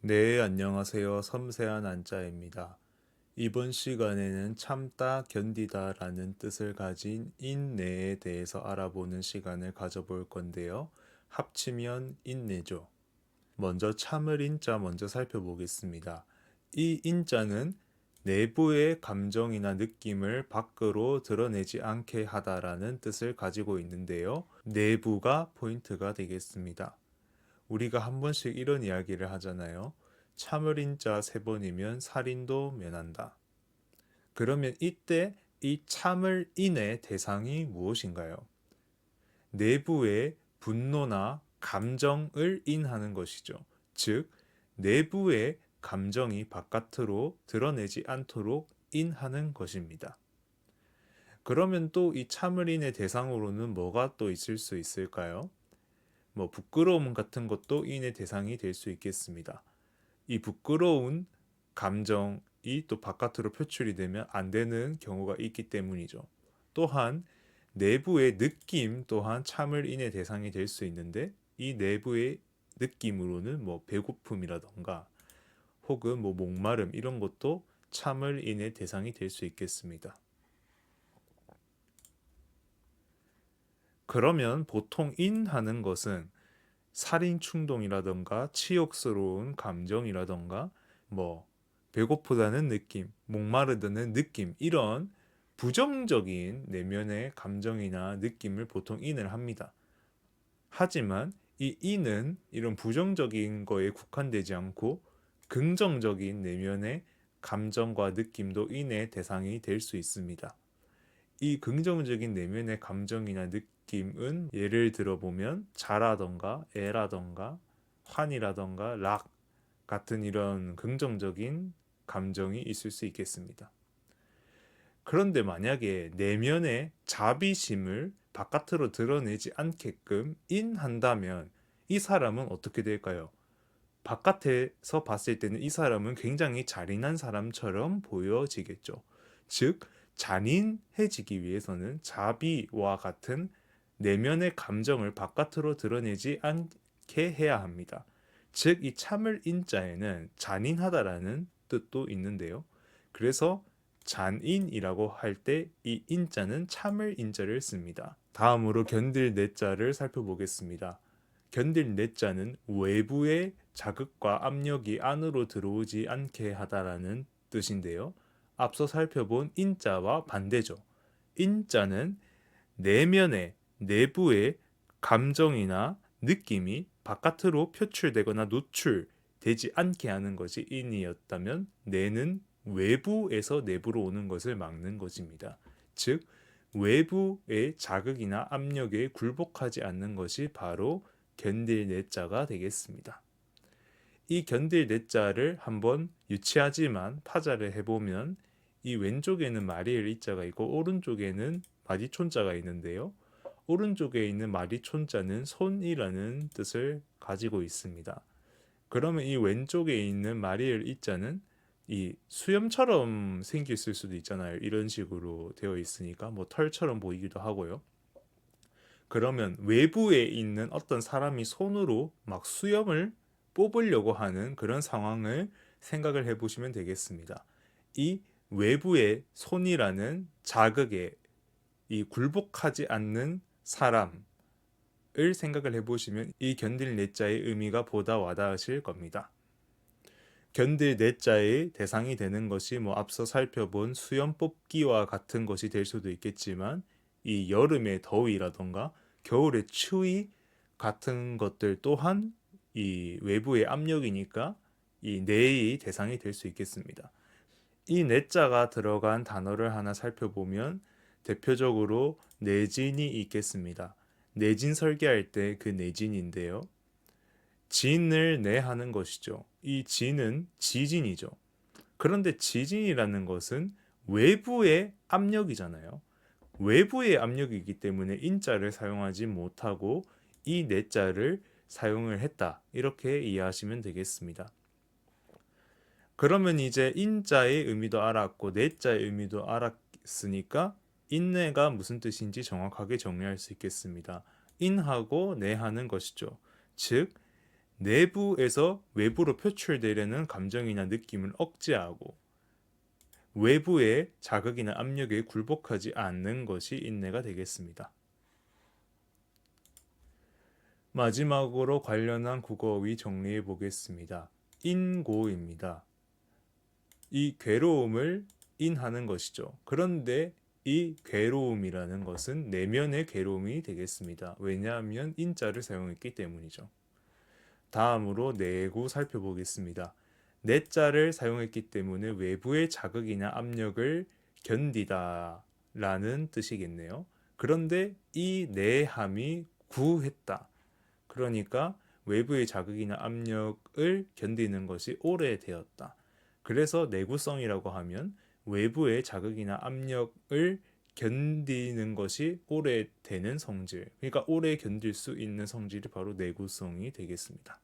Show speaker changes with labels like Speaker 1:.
Speaker 1: 네, 안녕하세요. 섬세한 안자입니다. 이번 시간에는 참다, 견디다라는 뜻을 가진 인내에 대해서 알아보는 시간을 가져볼 건데요. 합치면 인내죠. 먼저 참을 인자 먼저 살펴보겠습니다. 이 인자는 내부의 감정이나 느낌을 밖으로 드러내지 않게 하다라는 뜻을 가지고 있는데요. 내부가 포인트가 되겠습니다. 우리가 한 번씩 이런 이야기를 하잖아요. 참을 인자 세 번이면 살인도 면한다. 그러면 이때 이 참을 인의 대상이 무엇인가요? 내부의 분노나 감정을 인하는 것이죠. 즉, 내부의 감정이 바깥으로 드러내지 않도록 인하는 것입니다. 그러면 또 이 참을 인의 대상으로는 뭐가 또 있을 수 있을까요? 부끄러움 같은 것도 인의 대상이 될 수 있겠습니다. 이 부끄러운 감정이 또 바깥으로 표출이 되면 안 되는 경우가 있기 때문이죠. 또한 내부의 느낌 또한 참을 인의 대상이 될 수 있는데 이 내부의 느낌으로는 배고픔이라던가 혹은 목마름 이런 것도 참을 인의 대상이 될 수 있겠습니다. 그러면 보통 인하는 것은 살인 충동이라던가 치욕스러운 감정이라던가 뭐 배고프다는 느낌, 목마르다는 느낌 이런 부정적인 내면의 감정이나 느낌을 보통 인을 합니다. 하지만 이 인은 이런 부정적인 거에 국한되지 않고 긍정적인 내면의 감정과 느낌도 인의 대상이 될 수 있습니다. 이 긍정적인 내면의 감정이나 느낌은 예를 들어보면 자라던가 애라던가 환이라던가 락 같은 이런 긍정적인 감정이 있을 수 있겠습니다. 그런데 만약에 내면의 자비심을 바깥으로 드러내지 않게끔 인한다면 이 사람은 어떻게 될까요? 바깥에서 봤을 때는 이 사람은 굉장히 잔인한 사람처럼 보여지겠죠. 즉, 잔인해지기 위해서는 자비와 같은 내면의 감정을 바깥으로 드러내지 않게 해야 합니다. 즉, 이 참을 인자에는 잔인하다라는 뜻도 있는데요. 그래서 잔인이라고 할 때 이 인자는 참을 인자를 씁니다. 다음으로 견딜 내자를 살펴보겠습니다. 견딜 내자는 외부의 자극과 압력이 안으로 들어오지 않게 하다라는 뜻인데요. 앞서 살펴본 인자와 반대죠. 인자는 내면의 내부의 감정이나 느낌이 바깥으로 표출되거나 노출되지 않게 하는 것이 인이었다면 내는 외부에서 내부로 오는 것을 막는 것입니다. 즉 외부의 자극이나 압력에 굴복하지 않는 것이 바로 견딜 내자가 되겠습니다. 이 견딜 내자를 한번 유치하지만 파자를 해보면 이 왼쪽에는 마리엘 이자가 있고 오른쪽에는 마디촌자가 있는데요. 오른쪽에 있는 마디촌자는 손이라는 뜻을 가지고 있습니다. 그러면 이 왼쪽에 있는 마리엘 이자는 이 수염처럼 생길 수도 있잖아요. 이런 식으로 되어 있으니까 털처럼 보이기도 하고요. 그러면 외부에 있는 어떤 사람이 손으로 막 수염을 뽑으려고 하는 그런 상황을 생각을 해보시면 되겠습니다. 이 외부의 손이라는 자극에 이 굴복하지 않는 사람을 생각을 해보시면 이 견딜 내자의 의미가 보다 와닿으실 겁니다. 견딜 내자의 대상이 되는 것이 앞서 살펴본 수염 뽑기와 같은 것이 될 수도 있겠지만 이 여름의 더위라던가 겨울의 추위 같은 것들 또한 이 외부의 압력이니까 이 내의 대상이 될 수 있겠습니다. 이 내자가 들어간 단어를 하나 살펴보면 대표적으로 내진이 있겠습니다. 내진 설계할 때 그 내진인데요. 진을 내하는 것이죠. 이 진은 지진이죠. 그런데 지진이라는 것은 외부의 압력이잖아요. 외부의 압력이기 때문에 인자를 사용하지 못하고 이 내자를 사용을 했다. 이렇게 이해하시면 되겠습니다. 그러면 이제 인자의 의미도 알았고 내자의 의미도 알았으니까 인내가 무슨 뜻인지 정확하게 정리할 수 있겠습니다. 인하고 내하는 것이죠. 즉 내부에서 외부로 표출되려는 감정이나 느낌을 억제하고 외부의 자극이나 압력에 굴복하지 않는 것이 인내가 되겠습니다. 마지막으로 관련한 국어어휘 정리해 보겠습니다. 인고입니다. 이 괴로움을 인하는 것이죠. 그런데 이 괴로움이라는 것은 내면의 괴로움이 되겠습니다. 왜냐하면 인자를 사용했기 때문이죠. 다음으로 내구 살펴보겠습니다. 내자를 사용했기 때문에 외부의 자극이나 압력을 견디다 라는 뜻이겠네요. 그런데 이 내함이 구했다. 그러니까 외부의 자극이나 압력을 견디는 것이 오래되었다. 그래서 내구성이라고 하면 외부의 자극이나 압력을 견디는 것이 오래되는 성질, 그러니까 오래 견딜 수 있는 성질이 바로 내구성이 되겠습니다.